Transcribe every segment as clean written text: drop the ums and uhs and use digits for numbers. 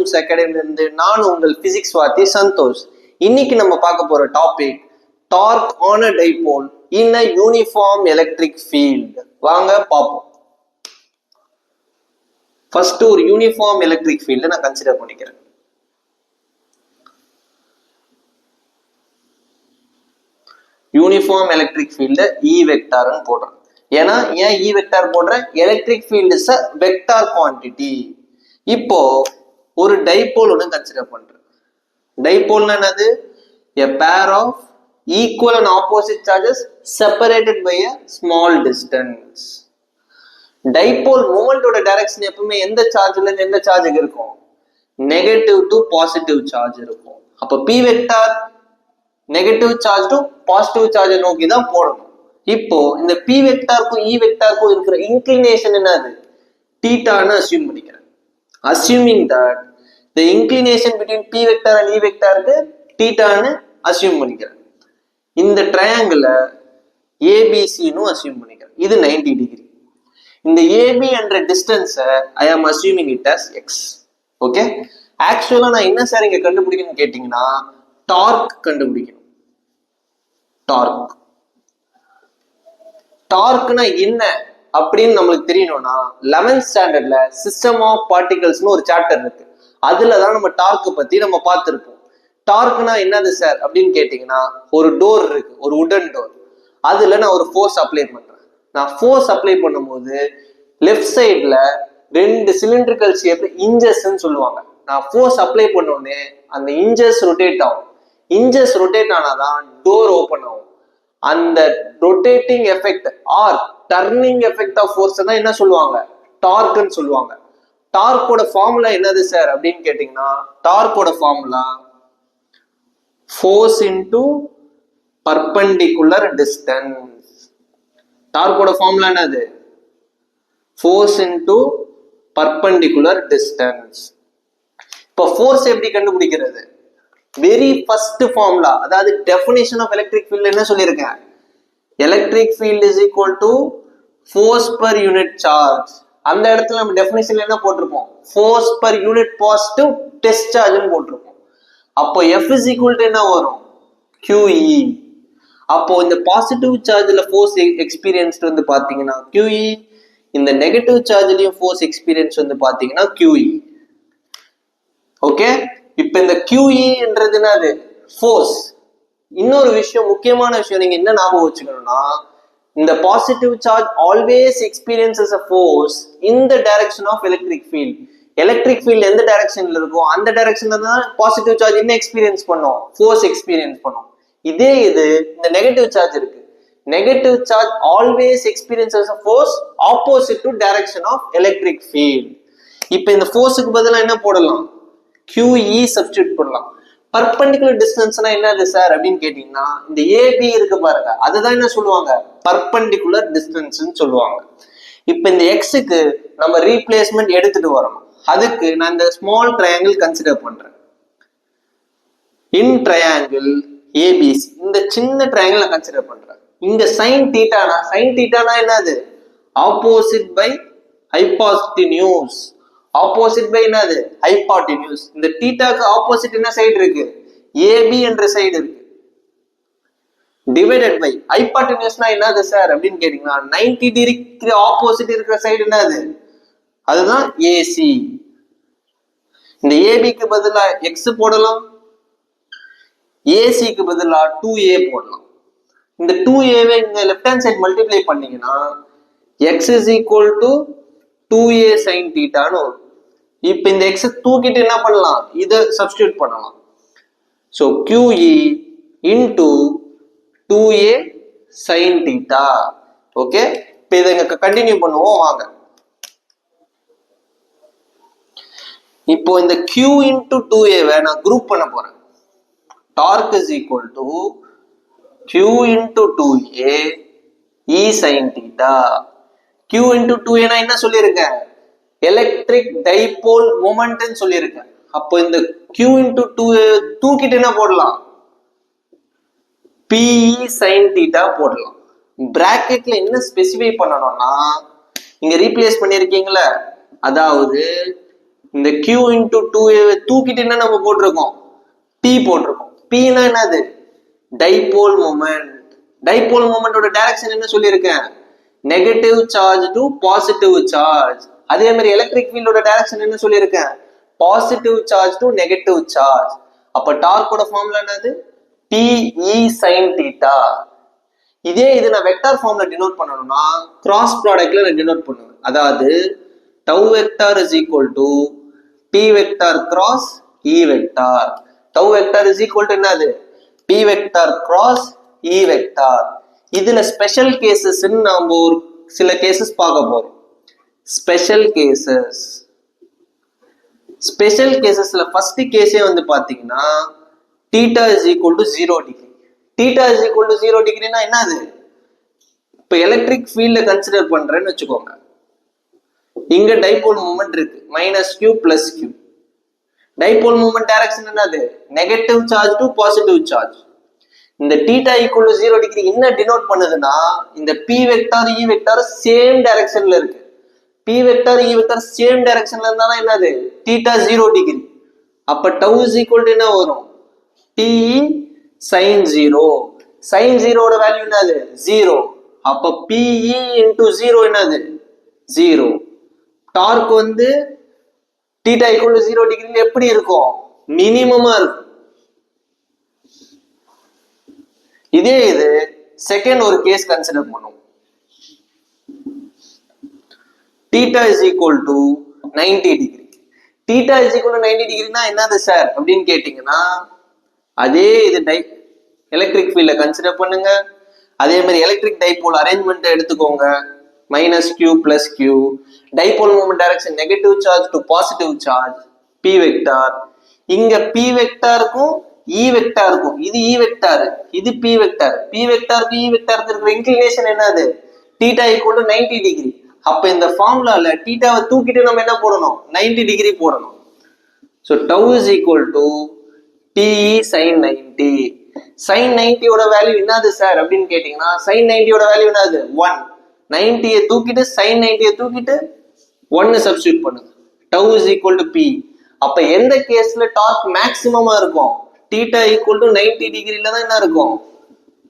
James அகாடமில இருந்து நான் உங்கள் பிசிக்ஸ் வாத்தி சந்தோஷ். இன்னைக்கு நம்ம பார்க்க போற topic torque on a dipole in a uniform electric field. வாங்க பார்ப்போம். ஃபர்ஸ்ட் ஒரு யூனிஃபார்ம் எலக்ட்ரிக் ஃபீல்ட நான் கன்சிடர் பண்ணிக்கிறேன். யூனிஃபார்ம் எலக்ட்ரிக் ஃபீல்ட இ வெக்டார்னு போடுறேன். ஏன்னா ஏன் இ வெக்டார் போடுறேன்? Electric field is a vector quantity. இப்போ ஒரு டைபோல் ஒன்று கன்சிடர் பண்றேன். டைபோல்னா என்னது? a pair of equal and opposite charges separated by a small distance. Dipole மூமெண்டோட டைரக்ஷன் எப்பவுமே எந்த சார்ஜ்ல இருந்து எந்த சார்ஜுக்கு இருக்கும்? நெகட்டிவ் டு பாசிட்டிவ் சார்ஜ் இருக்கும். அப்ப P vector negative charge to positive சார்ஜை நோக்கி தான் போடணும். இப்போ இந்த பி வெக்டாருக்கும் இ வெக்டாருக்கும் இருக்கிற இன்க்ளினேஷன் என்னது? தீட்டான்னு அசியூம் பண்ணிக்கிறேன். Assuming that the inclination between p vector and e vector க்கு தீட்டான்னு அசியூம் பண்ணிக்கிறேன். இந்த ட்ரையாங்கிள ABC னு அசியூம் பண்ணிக்கிறேன். இது 90 டிகிரி. இந்த AB என்ற டிஸ்டன்ஸை I am assuming it as x. Okay, ஆக்சுவலா நான் என்ன சார் இங்க கண்டுபிடிக்கணும்னு கேட்டீங்கன்னா டார்க் கண்டுபிடிக்கணும். டார்க்னா என்ன அப்படின்னு நம்மளுக்கு தெரியணும்னா 11th ஸ்டாண்டர்ட்ல சிஸ்டம் ஆஃப் பார்ட்டிகல்ஸ்னு ஒரு சாப்டர் இருக்கு. அதுலதான் நம்ம டார்க் பத்தி நம்ம பார்த்திருப்போம். டார்க்னா என்னது சார் அப்படின்னு கேட்டீங்கன்னா ஒரு டோர் இருக்கு, ஒரு உடன் டோர். அதுல நான் ஒரு ஃபோர்ஸ் அப்ளை பண்றேன். நான் ஃபோர்ஸ் அப்ளை பண்ணும்போது லெஃப்ட் சைட்ல 2 சிலிண்ட்ரிக்கல் ஷேப் இன்ச்சஸ்ன்னு சொல்லுவாங்க. நான் ஃபோர்ஸ் அப்ளை பண்ண உடனே அந்த இன்ச்சஸ் ரொட்டேட் ஆகும். இன்ச்சஸ் ரொட்டேட் ஆனாதான் டோர் ஓபன் ஆகும். அந்த rotating effect or turning effect of force தான் என்ன சொல்லுவாங்க? டார்க்னு சொல்லுவாங்க. டார்க்கோட ஃபார்முலா என்னது சார் அப்படின்னு கேட்டீங்கன்னா டார்க்கோட formula force into perpendicular distance. டார்க்கோட ஃபார்முலா என்னது? Force into perpendicular distance. இப்போ ஃபோர்ஸ் எப்படி கண்டுபிடிக்கிறது? வெரி ஃபர்ஸ்ட் ஃபார்முலா, அதாவது டெஃபினிஷன் ஆஃப் எலக்ட்ரிக் ஃபீல்ட் என்ன சொல்லியிருக்கேன்? Electric field is equal to force per unit charge. அந்த இடத்துல நம்ம டெஃபினிஷன்ல என்ன போட்டிருப்போம்? Force per unit positive test சார்ஜ்னு போட்டிருப்போம். அப்போ F is equal to என்ன வரும்? QE. அப்போ இந்த பாசிட்டிவ் சார்ஜ்ல ஃபோர்ஸ் எக்ஸ்பீரியன்ஸ் வந்து பாத்தீங்கன்னா QE, இந்த நெகட்டிவ் சார்ஜ்லயும் ஃபோர்ஸ் எக்ஸ்பீரியன்ஸ் வந்து பாத்தீங்கன்னா QE. ஓகே, இப்போ இந்த QEன்றது என்னது? ஃபோர்ஸ். இன்னொரு விஷயம், முக்கியமான விஷயம் நீங்க என்ன ஞாபகம் வச்சுக்கணும்னா இந்த positive charge always experiences a force in the direction of electric field. Electric field எந்த டைரக்ஷன்ல இருக்கோ அந்த டைரக்ஷன்ல தான் பாசிட்டிவ் சார்ஜ் என்ன எக்ஸ்பீரியன்ஸ் பண்ணும்? ஃபோர்ஸ் எக்ஸ்பீரியன்ஸ் பண்ணும். இது இந்த நெகட்டிவ் சார்ஜ் இருக்கு. Negative charge always experiences a force opposite to direction of electric field. இப்போ இந்த ஃபோர்ஸுக்கு பதிலா என்ன போடலாம்? QE சப்ஸ்டிட்யூட் பண்ணலாம். பர்பெண்டிகுலர் டிஸ்டன்ஸ்னா என்னது சார் அப்படின்னு கேட்டீங்கன்னா இந்த AB இருக்கு பாருங்க, அதுதான் என்ன சொல்லுவாங்க? பர்பெண்டிகுலர் டிஸ்டன்ஸ்னு சொல்லுவாங்க. இப்ப இந்த எக்ஸுக்கு நம்ம ரீப்ளேஸ்மெண்ட் எடுத்துட்டு வரணும். அதுக்கு நான் இந்த ஸ்மால் ட்ரையாங்கிள் கன்சிடர் பண்றேன். இன் ட்ரையாங்கிள் ABC இந்த சின்ன ட்ரையாங்கிள் நான் கன்சிடர் பண்றேன். இங்க சைன் தீட்டானா என்னது? Opposite by hypotenuse. Opposite by என்னது? ஹைபாட்டினியூஸ். இந்த தீட்டாக்கு ஆப்போசிட் என்ன சைடு இருக்கு? AB என்ற சைடு இருக்கு. டிவைடட் பை ஹைபாட்டினியூஸ்னா என்னது சார் அப்படின்னு கேட்டீங்கன்னா 90 டிகிரிக்கு ஆப்போசிட் இருக்கிற சைடு என்னது? அதுதான் AC. இந்த ABக்கு பதிலா X போடலாம், ACக்கு பதிலா 2A போடலாம். இந்த 2A இங்க லெஃப்ட் ஹேண்ட் சைடு மல்டிப்ளை பண்ணீங்கன்னா X is equal to 2A sin தீட்டான்னு வரும். இப்ப இந்த X தூக்கிட்டு என்ன பண்ணலாம்? இதை சப்ஸ்டிட்யூட் பண்ணலாம். So QE into 2A sin theta. Okay, இப்போ இதை கண்டினியூ பண்ணுவோம் வாங்க. இப்போ இந்த Q into 2A நான் குரூப் பண்ண போறேன். Torque is equal to Q into 2A E sin theta. Q into 2A நான் என்ன சொல்லியிருக்கேன்? எலக்ட்ரிக் டைபோல் மொமெண்ட்னு சொல்லியிருக்கேன். அப்போ இந்த Q into 2A தூக்கிட்டு என்ன போடலாம்? PE sin theta போடலாம். பிராக்கெட்ல என்ன ஸ்பெசிஃபை பண்ணணும்னா இங்க ரீப்ளேஸ் பண்ணிருக்கீங்களா, அதாவது இந்த Q into 2A தூக்கிட்டு என்ன நம்ம போட்டிருக்கோம், P போட்டிருக்கோம். Pனா என்னது, டைபோல் மொமெண்ட். டைபோல் மொமெண்டோட டைரக்ஷன் என்ன சொல்லியிருக்கேன், negative charge to positive charge. அதே மாதிரி எலக்ட்ரிக் ஃபீல்டோட டைரக்ஷன் என்ன சொல்லியிருக்கேன், positive charge to negative charge. அப்ப டார்க்கோட ஃபார்முலா என்னது, PE sin theta. இதே இது நான் வெக்டார் ஃபார்ம்ல டினோட் பண்ணணும்னா கிராஸ் ப்ராடக்ட்ல நான் டினோட் பண்ணுவேன். அதாவது tau vector is equal to P vector cross E vector. tau vector is equal to என்னது, P vector cross E vector. இதுல ஸ்பெஷல் கேசஸ் நாம ஒரு சில கேசஸ் பார்க்க போறோம். ஸ்பெஷல் கேசஸ், ஸ்பெஷல் கேசஸ்ல ஃபர்ஸ்ட் கேஸே வந்து பாத்தீங்கன்னா theta is equal to 0 degree. theta is equal to 0 டிகிரினா என்னது, இப்ப எலக்ட்ரிக் ஃபீல்ட கன்சிடர் பண்றேன்னு வச்சுக்கோங்க. இங்க டைபோல் மூமெண்ட் இருக்கு -q + q. Dipole moment direction என்னது, negative charge to positive charge. இந்த θ = 0 டிகிரி என்ன டினோட் பண்ணுதுன்னா, இந்த P vector E vector same டைரக்ஷன்ல இருக்கு. P vector E vector same டைரக்ஷன்ல இருந்தா என்னது, θ 0 டிகிரி. அப்ப tau = என்ன வரும், PE sin 0. sin 0 ஓட வேல்யூ என்னது, 0. அப்ப PE into 0 என்னது, 0. டார்க் வந்து θ = 0 டிகிரில எப்படி இருக்கும், மினிமமா இருக்கும். இதே இது செகண்ட் ஒரு கேஸ் கன்சிடர் பண்ணுவோம். θ is equal to 90 degree. θ is equal to 90 டிகிரினா என்னது சார் அப்படின்னு கேட்டீங்கன்னா, அதே இது எலக்ட்ரிக் ஃபீல்ட கன்சிடர் பண்ணுங்க. அதே மாதிரி எலக்ட்ரிக் டைபோல் அரேஞ்ச்மெண்ட் எடுத்துக்கோங்க, -q + q. Dipole moment direction negative charge to positive charge, P vector. இங்க P வெக்டாருக்கும் E வெக்டாருக்கும், இது E வெக்டார், இது P வெக்டார். P வெக்டாருக்கு E வெக்டாருக்கு இருக்கிற இன்க்ளினேஷன் என்னது, θ = 90 டிகிரி. அப்ப இந்த ஃபார்முலால θவை தூக்கிட்டு நம்ம என்ன போடணும், 90 டிகிரி போடணும். So tau is equal to PE sin 90. sin 90 ஓட வேல்யூ என்னது சார் அப்படின்னு கேட்டீங்கன்னா, sin 90 ஓட வேல்யூ என்னது, 1. 90 தூக்கிட்டு sin 90 தூக்கிட்டு 1 சப்ஸ்டிட்யூட் பண்ணுங்க. tau is equal to P. அப்ப எந்த கேஸ்ல டார்க் மேக்ஸிமமா இருக்கும், θ = 90 டிகிரில தான் என்ன இருக்கும்,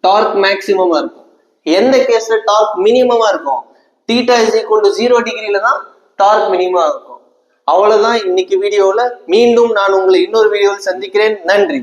டார்க் மேக்ஸிமமா இருக்கும். எந்த கேஸ்ல டார்க் மினிமமா இருக்கும், θ = 0 டிகிரில தான் டார்க் மினிமமா இருக்கும். அவ்வளவுதான் இன்னைக்கு வீடியோல. மீண்டும் நான் உங்களை இன்னொரு வீடியோவில் சந்திக்கிறேன். நன்றி.